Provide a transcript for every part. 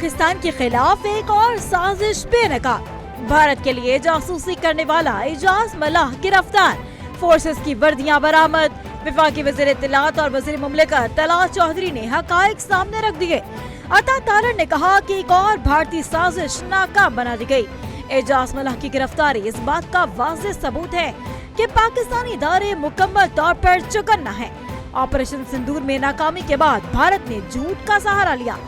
पाकिस्तान के खिलाफ एक और साजिश बेनकाब। भारत के लिए जासूसी करने वाला एजाज मल्लाह गिरफ्तार। फोर्सेस की वर्दियां बरामद। वफाकी वज़ीर इत्तलात और वज़ीर मुमलिकत तलहा चौधरी ने हकायक सामने रख दिए। अता तारड़ ने कहा कि एक और भारतीय साजिश नाकाम बना दी गई। एजाज मल्लाह की गिरफ्तारी इस बात का वाज़ेह सबूत है कि पाकिस्तानी इदारे मुकम्मल तौर पर चौकन्ना है। ऑपरेशन सिंदूर में नाकामी के बाद भारत ने झूठ का सहारा लिया।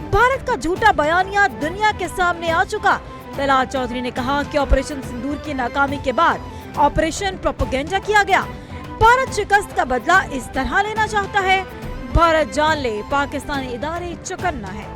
भारत का झूठा बयानिया दुनिया के सामने आ चुका। तलहा चौधरी ने कहा कि ऑपरेशन सिंदूर की नाकामी के बाद ऑपरेशन प्रोपेगेंडा किया गया। भारत शिकस्त का बदला इस तरह लेना चाहता है। भारत जान ले, पाकिस्तानी इदारे चौकन्ना है।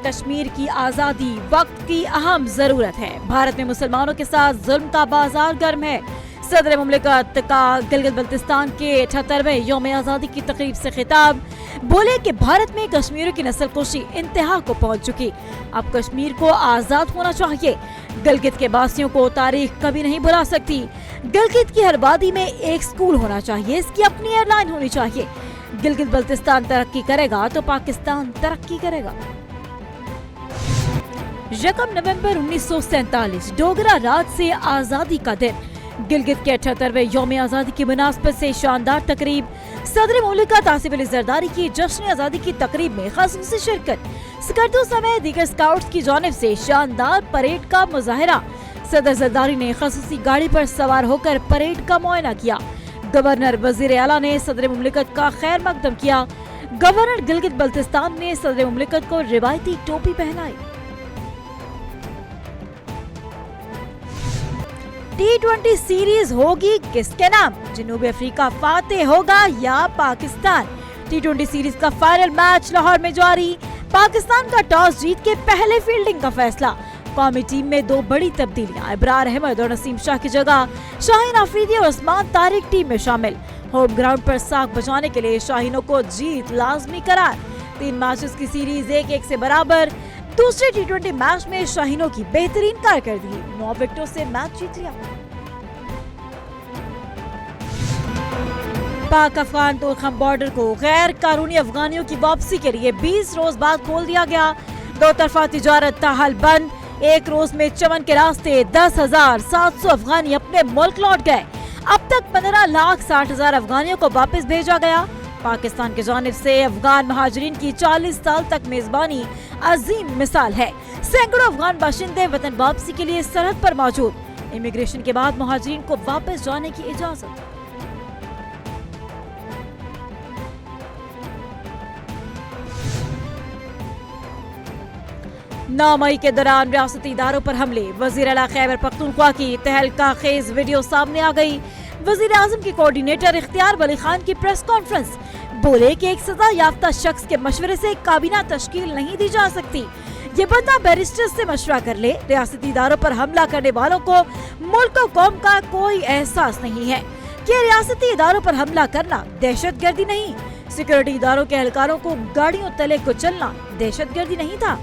कश्मीर की आजादी वक्त की अहम जरूरत है। भारत में मुसलमानों के साथ जुल्म का बाजार गर्म है। सदर मुमलिकत का गिलगित बल्तिस्तान के 78वें यौम आज़ादी की तकरीब से खिताब। बोले कि भारत में कश्मीरियों की नस्लकुशी इंतहा को पहुंच चुकी। अब कश्मीर को आजाद होना चाहिए। गिलगित के वासियों को तारीख कभी नहीं भुला सकती। गिलगित की हर वादी में एक स्कूल होना चाहिए। इसकी अपनी एयरलाइन होनी चाहिए। गिलगित बल्तिस्तान तरक्की करेगा तो पाकिस्तान तरक्की करेगा। 1 नवंबर 1947 डोगरा राज से आजादी का दिन। गिलगित के 78वें यौम आज़ादी की मुनासबत से शानदार तकरीब। सदर मुमलिकत आसिफ अली जरदारी की जश्न आज़ादी की तकरीब में ख़ासूसी शिरकत। स्कर्दो समेत दीगर स्काउट्स की जानिब से शानदार परेड का मुजाहिरा। सदर जरदारी ने ख़ासूसी गाड़ी पर सवार होकर परेड का मुआयना किया। गवर्नर वजीर आला ने सदर मुमलिकत का खैर मकदम किया। गवर्नर गिलगित बल्तिस्तान ने सदर मुमलिकत को रिवायती टोपी पहनाई। T20 सीरीज होगी किसके नाम? जनूबी अफ्रीका फातेह होगा या पाकिस्तान? T20 सीरीज का फाइनल मैच लाहौर में जारी। पाकिस्तान का टॉस जीत के पहले फील्डिंग का फैसला। कौमी टीम में 2 बड़ी तब्दीलियां। इब्रार अहमद और नसीम शाह की जगह शाहीन अफरीदी और उस्मान तारिक टीम में शामिल। होम ग्राउंड पर साख बचाने के लिए शाहीनों को जीत लाजमी करार। 3 मैचेस की सीरीज 1-1 से बराबर। दूसरे T20 मैच में शाहीनों की बेहतरीन कारकर्दगी। 9 विकेटों से मैच जीत लिया। पाक अफगान तोलखम बॉर्डर को गैर कानूनी अफगानियों की वापसी के लिए 20 रोज बाद खोल दिया गया। 2 तरफा तिजारत ताहाल बंद। 1 रोज में चमन के रास्ते 10,700 अफगानी अपने मुल्क लौट गए। अब तक 15,60,000 अफगानियों को वापस भेजा गया। पाकिस्तान की जानिब से अफगान महाजरीन की 40 साल तक मेजबानी अजीम मिसाल है। सैकड़ों अफगान बाशिंदे वतन वापसी के लिए सरहद पर मौजूद। इमिग्रेशन के बाद महाजरीन को वापस जाने की इजाजत। 9 मई के दौरान रियासती इदारों पर हमले। वजीर आला खैबर पख्तूनख्वा की तहलका खेज वीडियो सामने आ गई। वजीर आजम के कोऑर्डिनेटर इख्तियार वली खान की प्रेस कॉन्फ्रेंस। बोले कि एक सजा याफ्ता शख्स के मशवरे से काबीना तश्कील नहीं दी जा सकती। ये बंदा बैरिस्टर से मशवरा कर ले। रियासती इदारों पर हमला करने वालों को मुल्क और कौम का कोई एहसास नहीं है कि रियासती इदारों पर हमला करना दहशत गर्दी नहीं। सिक्योरिटी इदारों के एहलकारों को गाड़ियों तले कुचलना दहशत गर्दी नहीं था।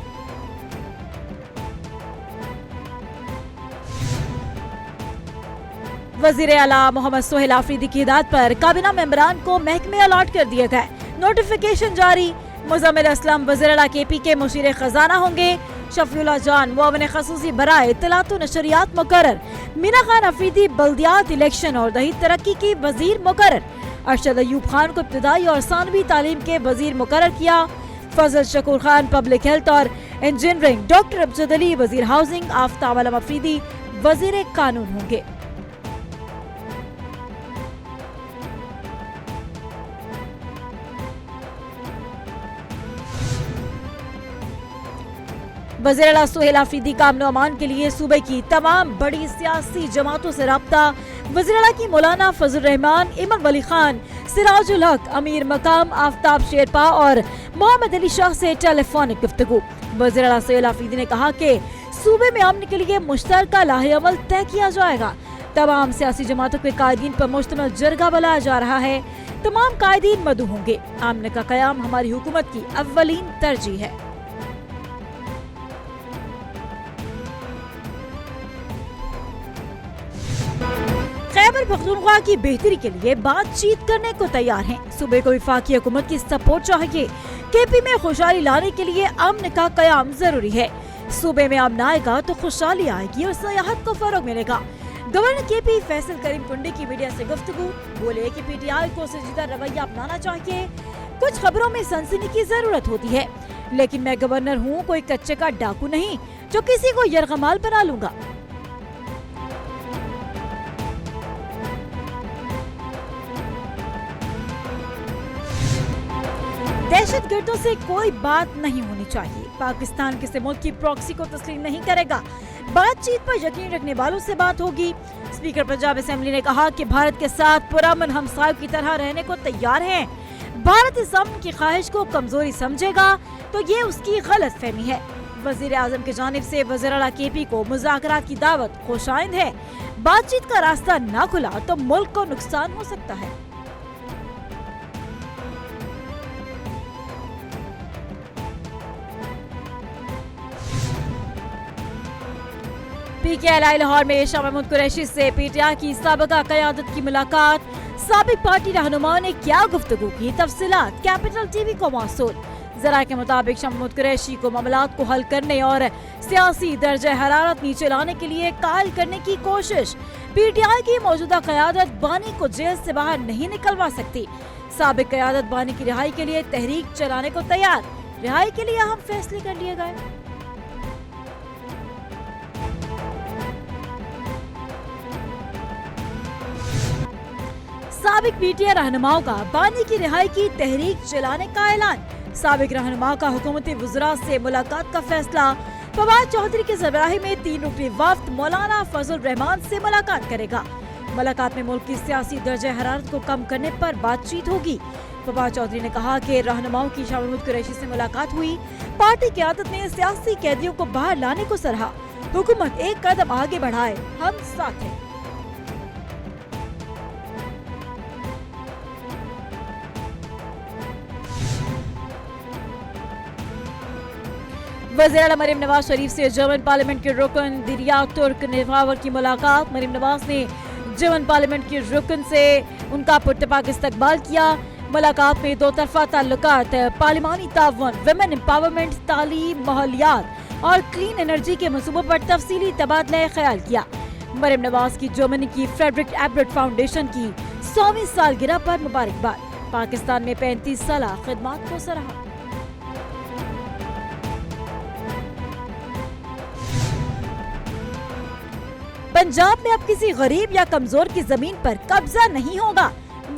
वजीर आला मोहम्मद सोहेल आफरीदी की हिदायत पर काबीना मेंबरान को महकमे अलॉट कर दिए गए। नोटिफिकेशन जारी। मुजम्मिल असलम वजीर आला KP के मुशीर खजाना होंगे। शफीउल्लाह जान मुआविन खसूसी बराए इत्तलात व नशरियात मुकर्रर। मीना खान अफरीदी बल्दियात इलेक्शन और दही तरक्की की वजीर मुकर्रर। अरशद अयूब खान को इब्तदाई और सानवी तालीम के वजीर मुकर्रर किया। फजल शकूर खान पब्लिक हेल्थ और इंजीनियरिंग। डॉक्टर अब्जद अली वजीर हाउसिंग। आफ्ताब आलम अफरीदी वजीर कानून होंगे। वज़ीर आला सोहेल आफरीदी का अमन अमान के लिए सूबे की तमाम बड़ी सियासी जमातों से राब्ता। वज़ीर आला की मौलाना फजल रहमान, इमन वली खान, सिराजुल हक, अमीर मकाम आफ्ताब शेरपा और मोहम्मद अली शाह से टेलीफोनिक गुफ्तगू। वज़ीर आला सोहेल आफरीदी ने कहा कि सूबे में अमन के लिए मुश्तरका लाहे अमल तय किया जाएगा। तमाम सियासी जमातों के कायदीन पर मुश्तमिल जरगा बुलाया जा रहा है। तमाम कायदीन मदऊ होंगे। अमन का क़याम हमारी हुकूमत की अव्वलीन तरजीह है। पख्तूनख्वा की बेहतरी के लिए बातचीत करने को तैयार हैं। सूबे को वफाकी हुकूमत की सपोर्ट चाहिए। केपी में खुशहाली लाने के लिए अमन का कयाम जरूरी है। सूबे में अमन आएगा तो खुशहाली आएगी और सियाहत को फरोग मिलेगा। गवर्नर केपी फैसल करीम कुंडी की मीडिया से गुफ्तगू, बोले कि पीटीआई को संजीदा रवैया अपनाना चाहिए। कुछ खबरों में सनसनी की जरूरत होती है, लेकिन मैं गवर्नर हूँ, कोई कच्चे का डाकू नहीं जो किसी को यरगमाल बना लूंगा। दहशतगर्दों से कोई बात नहीं होनी चाहिए। पाकिस्तान किसी मुल्क की प्रॉक्सी को तस्लीम नहीं करेगा। बातचीत पर यकीन रखने वालों से बात होगी। स्पीकर पंजाब असेंबली ने कहा कि भारत के साथ पुरअमन हमसायों की तरह रहने को तैयार हैं। भारत इस अमन की ख्वाहिश को कमजोरी समझेगा तो ये उसकी गलत फहमी है। वजीर आजम की जानिब से वज़ीर आला केपी को मुज़ाकरात की दावत खुशाइंद है। बातचीत का रास्ता न खुला तो मुल्क को नुकसान हो सकता है। पीकेएलआई लाहौर में शाह महमूद कुरैशी से पीटीआई की साबिका क़यादत की मुलाकात। साबिक पार्टी रहनुमा ने क्या गुफ्तगू की, तफसीलात कैपिटल टीवी को मौसूल। जरा के मुताबिक शाह महमूद कुरैशी को मामलात को हल करने और सियासी दर्जे हरारत नीचे लाने के लिए कायल करने की कोशिश। पीटीआई की मौजूदा क़यादत बानी को जेल से बाहर नहीं निकलवा सकती। साबिक क़यादत बानी की रिहाई के लिए तहरीक चलाने को तैयार। रिहाई के लिए अहम फैसले कर लिए गए। साबिक पीटीआई रहनुमाओं का बानी की रिहाई की तहरीक चलाने का ऐलान। साबिक रहनुमा का हुकूमती वज़रा से मुलाकात का फैसला। फवाद चौधरी की सरबराही में 3 रुकनी वफ्द मौलाना फजल रहमान से मुलाकात करेगा। मुलाकात में मुल्क की सियासी दर्जे हरारत को कम करने पर बातचीत होगी। फवाद चौधरी ने कहा कि रहनुमाओं की शाह महमूद कुरैशी से मुलाकात हुई। पार्टी क़यादत ने सियासी कैदियों को बाहर लाने को सराहा। हुकूमत एक कदम आगे बढ़ाए, हम साथ हैं। वज़ीर आला मरीम नवाज शरीफ से जर्मन पार्लियामेंट के रुकन दिरिया तुर्क नेवावर की मुलाकात। मरीम नवाज ने जर्मन पार्लियामेंट के रुकन से उनका पुरतपाक इस्तकबाल किया। मुलाकात में दो तरफा ताल्लुकात, पार्लिमानी ताउन, विमेन एम्पावरमेंट, तालीम, माहौलियात और क्लीन एनर्जी के मंसूबों पर तफसीली तबादला ख्याल किया। मरीम नवाज की जर्मनी की फ्रेडरिक एबर्ट फाउंडेशन की 100वीं सालगिरह पर मुबारकबाद। पाकिस्तान में 35 साल खिदमत को सराहा। पंजाब में अब किसी गरीब या कमजोर की जमीन पर कब्जा नहीं होगा।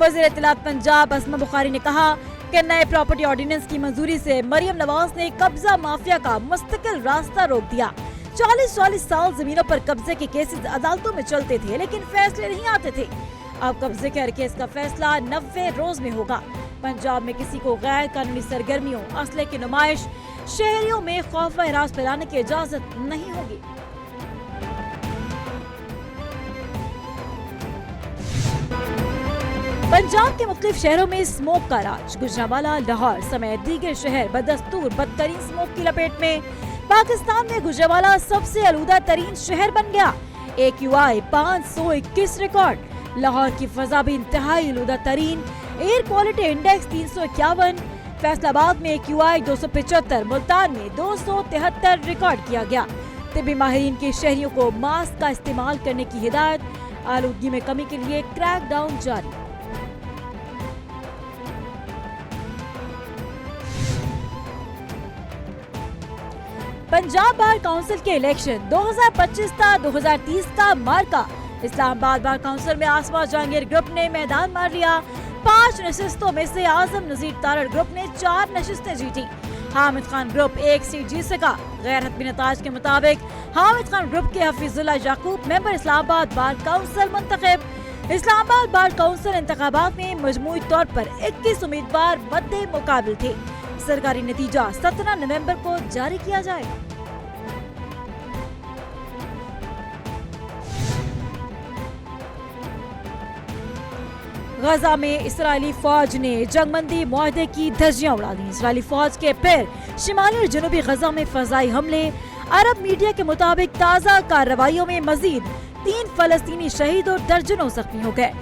वज़ीर इत्तलात पंजाब असमा बुखारी ने कहा कि नए प्रॉपर्टी ऑर्डिनेंस की मंजूरी से मरियम नवाज ने कब्जा माफिया का मुस्तकिल रास्ता रोक दिया। 40 साल जमीनों पर कब्जे के केसेस अदालतों में चलते थे, लेकिन फैसले नहीं आते थे। अब कब्जे के हर केस का फैसला 90 रोज में होगा। पंजाब में किसी को गैर कानूनी सरगर्मियों, असले की नुमाइश, शहरियों में खौफ व हिरास फैलाने की इजाजत नहीं होगी। पंजाब के मुख्तलिफ शहरों में स्मोक का राज। गुजरांवाला, लाहौर समेत दीगर शहर बदस्तूर बदतरीन स्मोक की लपेट में। पाकिस्तान में गुजरांवाला सबसे आलूदा तरीन शहर बन गया। AQI 521 record. लाहौर की फजा भी इंतहाई आलूदा तरीन। Air quality index 351। फैसलाबाद में AQI 275, मुल्तान में 273 रिकॉर्ड किया गया। तिब्बी माहिरीन के शहरियों को मास्क का इस्तेमाल करने की हिदायत। आलूदगी में कमी के लिए क्रैक डाउन जारी। पंजाब बार काउंसिल के इलेक्शन 2025 का 2030 का मार्का। इस्लामाबाद बार काउंसिल में आसमा जहांगीर ग्रुप ने मैदान मार लिया। 5 नशिस्तों में से आजम नजीर तारड़ ग्रुप ने 4 नशिस्तें जीती। हामिद खान ग्रुप 1 सीट जीत सका। गैर हतमी नताज के मुताबिक हामिद खान ग्रुप के Hafeezullah Yaqoob member Islamabad bar council मुंतखब। इस्लामाबाद बार काउंसिल इंतखाबात में मजमूई तौर पर 21 उम्मीदवार मद्दे मुकाबिल थे। सरकारी नतीजा 17 नवंबर को जारी किया जाएगा। गजा में इस्राएली फौज ने जंगबंदी मुआहदे की धज्जियां उड़ा दी। इस्राएली फौज के फिर शिमाली और जनूबी गजा में फजाई हमले। अरब मीडिया के मुताबिक ताज़ा कार्रवाइयों में मजीद 3 فلسطینی شہید اور درجنوں زخمی ہو گئے۔